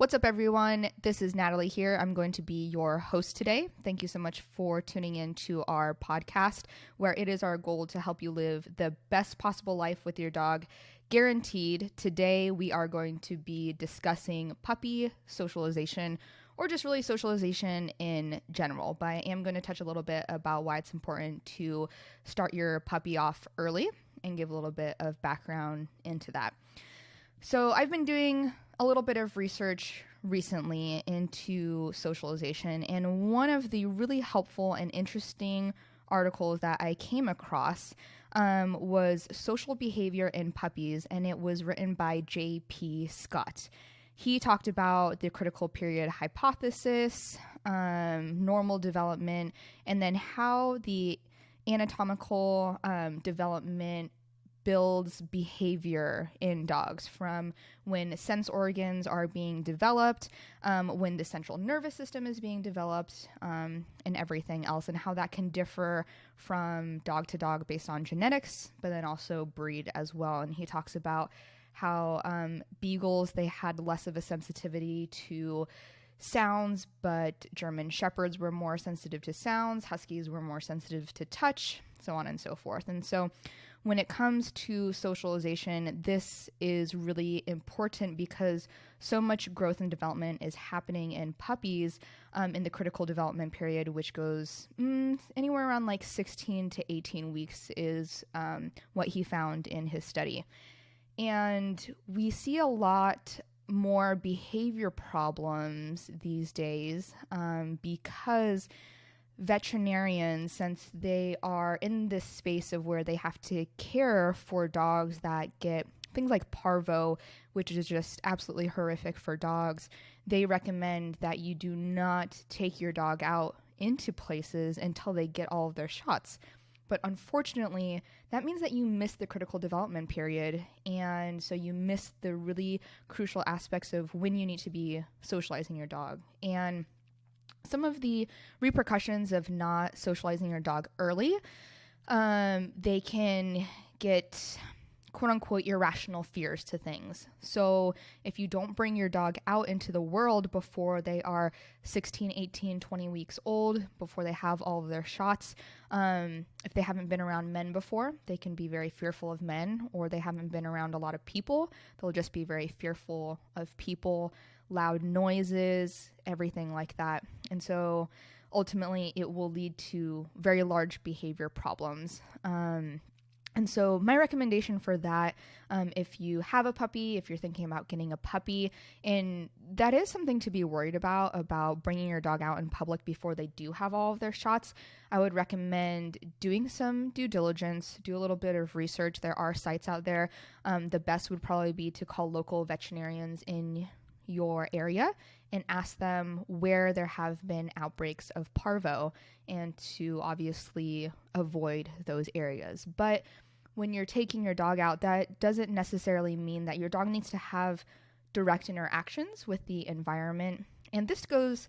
What's up, everyone? This is Natalie here. I'm going to be your host today. Thank you so much for tuning in to our podcast, where it is our goal to help you live the best possible life with your dog, guaranteed. Today, we are going to be discussing puppy socialization, or just really socialization in general. But I am going to touch a little bit about why it's important to start your puppy off early and give a little bit of background into that. So I've been doing a little bit of research recently into socialization, and one of the really helpful and interesting articles that I came across was Social Behavior in Puppies, and it was written by J.P. Scott. He talked about the critical period hypothesis, normal development, and then how the anatomical development builds behavior in dogs from when sense organs are being developed, when the central nervous system is being developed, and everything else, and how that can differ from dog to dog based on genetics, but then also breed as well. And he talks about how beagles, they had less of a sensitivity to sounds, but German shepherds were more sensitive to sounds, huskies were more sensitive to touch, so on and so forth. And so when it comes to socialization, this is really important because so much growth and development is happening in puppies in the critical development period, which goes anywhere around like 16 to 18 weeks is what he found in his study. And we see a lot more behavior problems these days because veterinarians, since they are in this space of where they have to care for dogs that get things like parvo, which is just absolutely horrific for dogs, they recommend that you do not take your dog out into places until they get all of their shots. But unfortunately, that means that you miss the critical development period, and so you miss the really crucial aspects of when you need to be socializing your dog. And some of the repercussions of not socializing your dog early, they can get quote-unquote irrational fears to things. So if you don't bring your dog out into the world before they are 16, 18, 20 weeks old, before they have all of their shots, if they haven't been around men before, they can be very fearful of men, or they haven't been around a lot of people, they'll just be very fearful of people, loud noises, everything like that. And so ultimately it will lead to very large behavior problems. And so my recommendation for that, if you have a puppy, if you're thinking about getting a puppy, and that is something to be worried about bringing your dog out in public before they do have all of their shots, I would recommend doing some due diligence, do a little bit of research. There are sites out there. The best would probably be to call local veterinarians in your area and ask them where there have been outbreaks of parvo, and to obviously avoid those areas. But when you're taking your dog out, that doesn't necessarily mean that your dog needs to have direct interactions with the environment. And this goes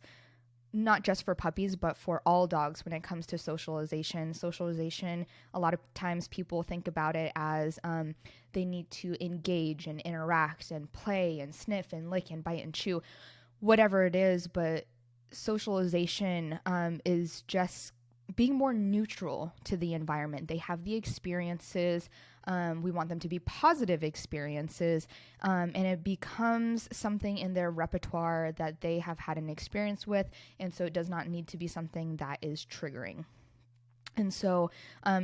not just for puppies, but for all dogs when it comes to socialization. Socialization, a lot of times people think about it as they need to engage and interact and play and sniff and lick and bite and chew, whatever it is. But socialization is just being more neutral to the environment. They have the experiences. We want them to be positive experiences, and it becomes something in their repertoire that they have had an experience with, and so it does not need to be something that is triggering. And so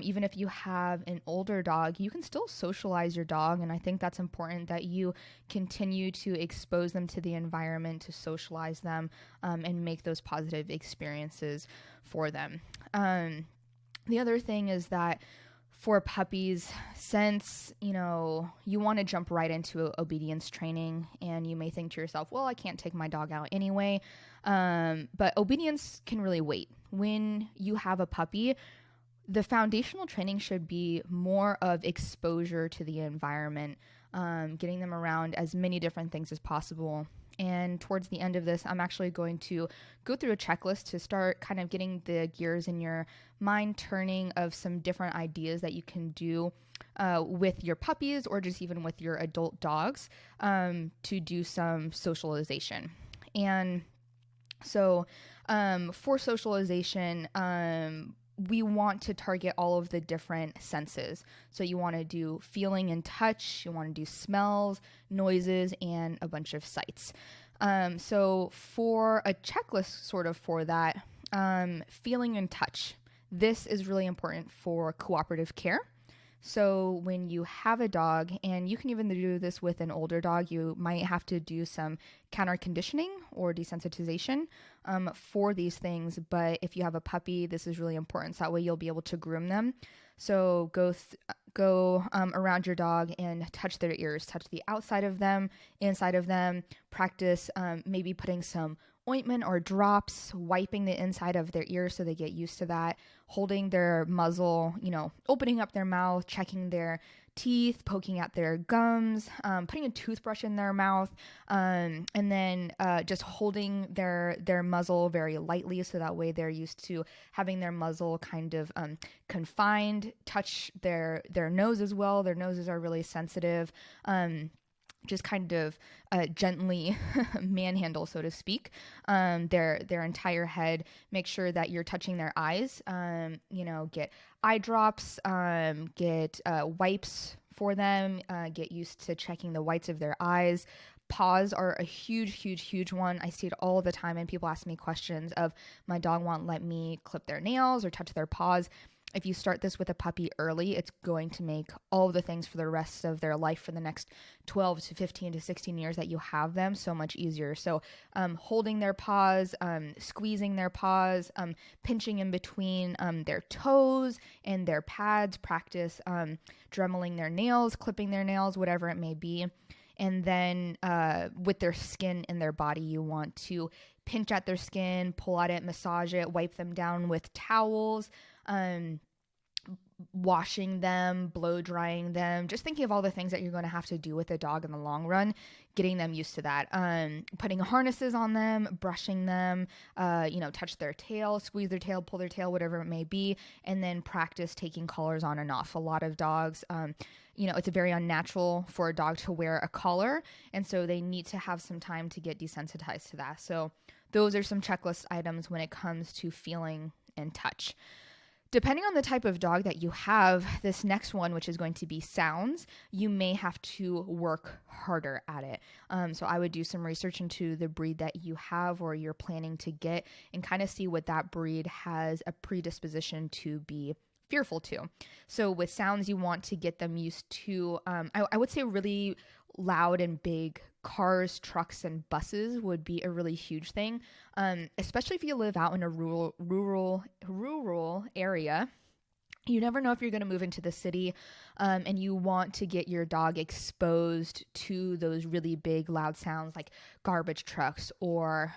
even if you have an older dog, you can still socialize your dog, and I think that's important that you continue to expose them to the environment, to socialize them, and make those positive experiences for them. The other thing is that for puppies, since, you want to jump right into obedience training, and you may think to yourself, well, I can't take my dog out anyway, but obedience can really wait. When you have a puppy, the foundational training should be more of exposure to the environment, getting them around as many different things as possible, And towards the end of this, I'm actually going to go through a checklist to start kind of getting the gears in your mind turning of some different ideas that you can do with your puppies or just even with your adult dogs to do some socialization. And so for socialization, we want to target all of the different senses. So you want to do feeling and touch, you want to do smells, noises, and a bunch of sights. So for a checklist sort of for that, feeling and touch. This is really important for cooperative care. So when you have a dog, and you can even do this with an older dog, you might have to do some counter conditioning or desensitization for these things. But if you have a puppy, this is really important. So that way you'll be able to groom them. So go around your dog and touch their ears, touch the outside of them, inside of them. Practice maybe putting some ointment or drops, wiping the inside of their ears so they get used to that, holding their muzzle, opening up their mouth, checking their teeth, poking at their gums, putting a toothbrush in their mouth, and then just holding their muzzle very lightly so that way they're used to having their muzzle kind of confined. Touch their nose as well. Their noses are really sensitive. Just kind of gently manhandle, so to speak, their entire head. Make sure that you're touching their eyes. Get eye drops, get wipes for them, get used to checking the whites of their eyes. Paws are a huge one. I see it all the time, and people ask me questions of, my dog won't let me clip their nails or touch their paws. If you start this with a puppy early, it's going to make all the things for the rest of their life for the next 12 to 15 to 16 years that you have them so much easier. So holding their paws, squeezing their paws, pinching in between their toes and their pads, practice dremeling their nails, clipping their nails, whatever it may be. And then with their skin in their body, you want to pinch at their skin, pull at it, massage it, wipe them down with towels, washing them, blow drying them, just thinking of all the things that you're going to have to do with a dog in the long run, getting them used to that, putting harnesses on them, brushing them, touch their tail, squeeze their tail, pull their tail, whatever it may be, and then practice taking collars on and off. A lot of dogs, it's very unnatural for a dog to wear a collar, and so they need to have some time to get desensitized to that. So those are some checklist items when it comes to feeling and touch. Depending on the type of dog that you have, this next one, which is going to be sounds, you may have to work harder at it. So I would do some research into the breed that you have or you're planning to get and kind of see what that breed has a predisposition to be fearful to. So with sounds, you want to get them used to, I would say really loud and big cars, trucks, and buses would be a really huge thing, especially if you live out in a rural area. You never know if you're going to move into the city, and you want to get your dog exposed to those really big, loud sounds like garbage trucks or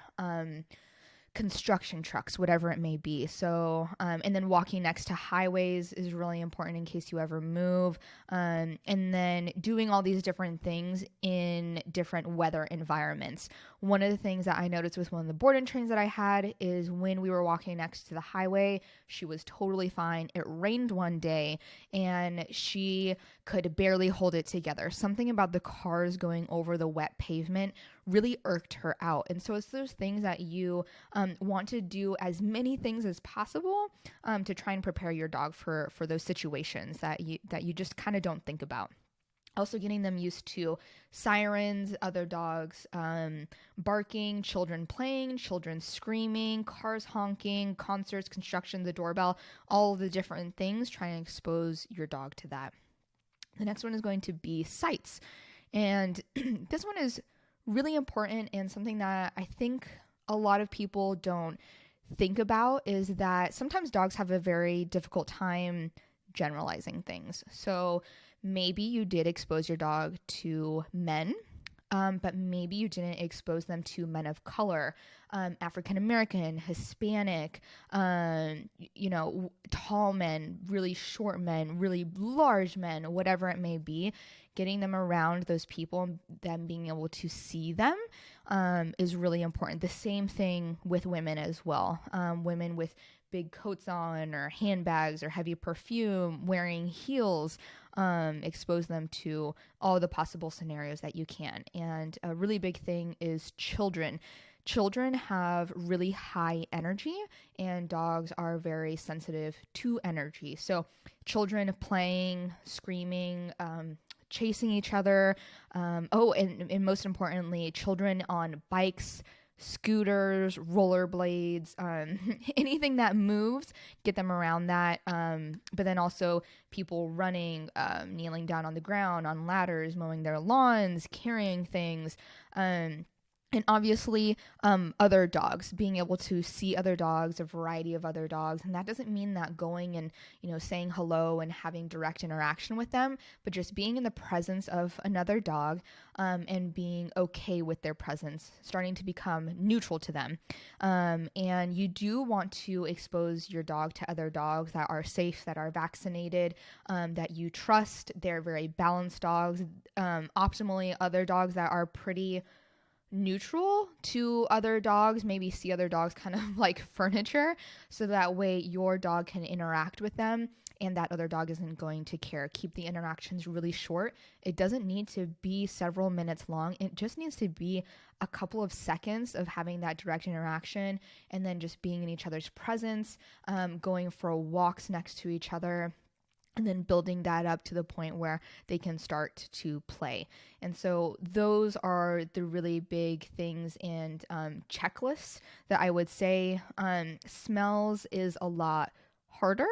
construction trucks, whatever it may be. So, and then walking next to highways is really important in case you ever move. And then doing all these different things in different weather environments. One of the things that I noticed with one of the board and trains that I had is when we were walking next to the highway, she was totally fine. It rained one day and she could barely hold it together. Something about the cars going over the wet pavement really irked her out. And so it's those things that you want to do as many things as possible to try and prepare your dog for those situations that you just kind of don't think about. Also getting them used to sirens, other dogs barking, children playing, children screaming, cars honking, concerts, construction, the doorbell, all of the different things. Try and expose your dog to that. The next one is going to be sights. And this one is really important and something that I think a lot of people don't think about is that sometimes dogs have a very difficult time generalizing things. So maybe you did expose your dog to men. but maybe you didn't expose them to men of color, African American, Hispanic, tall men, really short men, really large men, whatever it may be. Getting them around those people and them being able to see them is really important. The same thing with women as well. Women with big coats on or handbags or heavy perfume, wearing heels, expose them to all the possible scenarios that you can. And a really big thing is children. Children have really high energy, and dogs are very sensitive to energy. So children playing, screaming, chasing each other. And most importantly, children on bikes, scooters, rollerblades, anything that moves, get them around that. But then also people running, kneeling down on the ground, on ladders, mowing their lawns, carrying things. And obviously, other dogs, being able to see other dogs, a variety of other dogs. And that doesn't mean that going and, saying hello and having direct interaction with them, but just being in the presence of another dog, and being okay with their presence, starting to become neutral to them. And you do want to expose your dog to other dogs that are safe, that are vaccinated, that you trust. They're very balanced dogs. Optimally, other dogs that are pretty neutral to other dogs, maybe see other dogs kind of like furniture, so that way your dog can interact with them and that other dog isn't going to care. Keep the interactions really short. It doesn't need to be several minutes long. It just needs to be a couple of seconds of having that direct interaction and then just being in each other's presence, going for walks next to each other, and then building that up to the point where they can start to play. And so those are the really big things and checklists that I would say. Smells is a lot harder.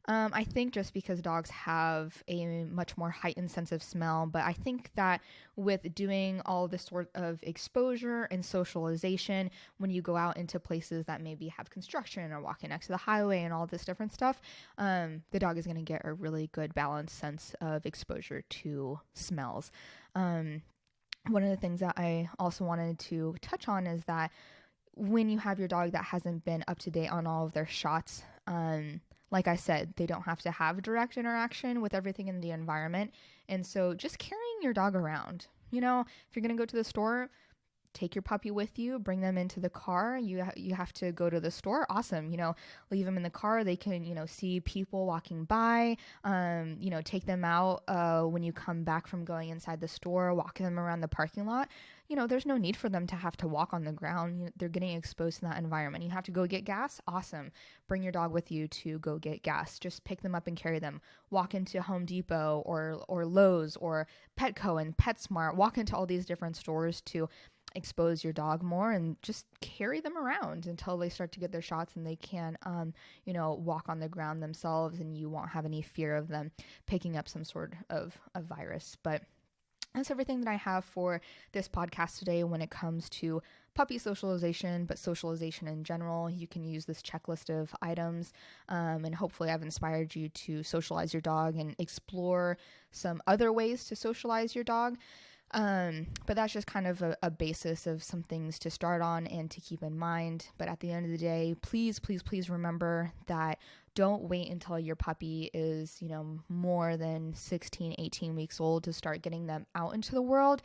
I think just because dogs have a much more heightened sense of smell, but I think that with doing all this sort of exposure and socialization, when you go out into places that maybe have construction or walking next to the highway and all this different stuff, the dog is going to get a really good balanced sense of exposure to smells. One of the things that I also wanted to touch on is that when you have your dog that hasn't been up to date on all of their shots, like I said, they don't have to have direct interaction with everything in the environment. And so just carrying your dog around, if you're going to go to the store, take your puppy with you, bring them into the car. You have to go to the store. Awesome. Leave them in the car. They can, see people walking by, take them out when you come back from going inside the store, walk them around the parking lot. There's no need for them to have to walk on the ground. They're getting exposed to that environment. You have to go get gas. Awesome. Bring your dog with you to go get gas. Just pick them up and carry them. Walk into Home Depot or Lowe's or Petco and PetSmart. Walk into all these different stores to expose your dog more and just carry them around until they start to get their shots and they can, walk on the ground themselves, and you won't have any fear of them picking up some sort of a virus. But that's everything that I have for this podcast today when it comes to puppy socialization, but socialization in general. You can use this checklist of items, and hopefully I've inspired you to socialize your dog and explore some other ways to socialize your dog. But that's just kind of a basis of some things to start on and to keep in mind. But at the end of the day, please, please, please remember that don't wait until your puppy is, more than 16, 18 weeks old to start getting them out into the world.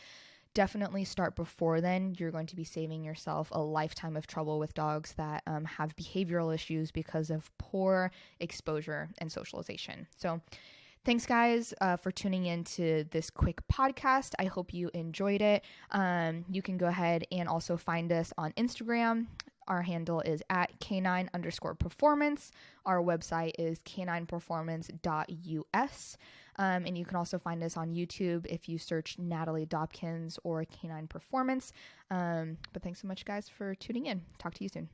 Definitely start before then. You're going to be saving yourself a lifetime of trouble with dogs that have behavioral issues because of poor exposure and socialization. So thanks, guys, for tuning in to this quick podcast. I hope you enjoyed it. You can go ahead and also find us on Instagram. Our handle is at canine_performance. Our website is canineperformance.us. And you can also find us on YouTube if you search Natalie Dobkins or Canine Performance. But thanks so much, guys, for tuning in. Talk to you soon.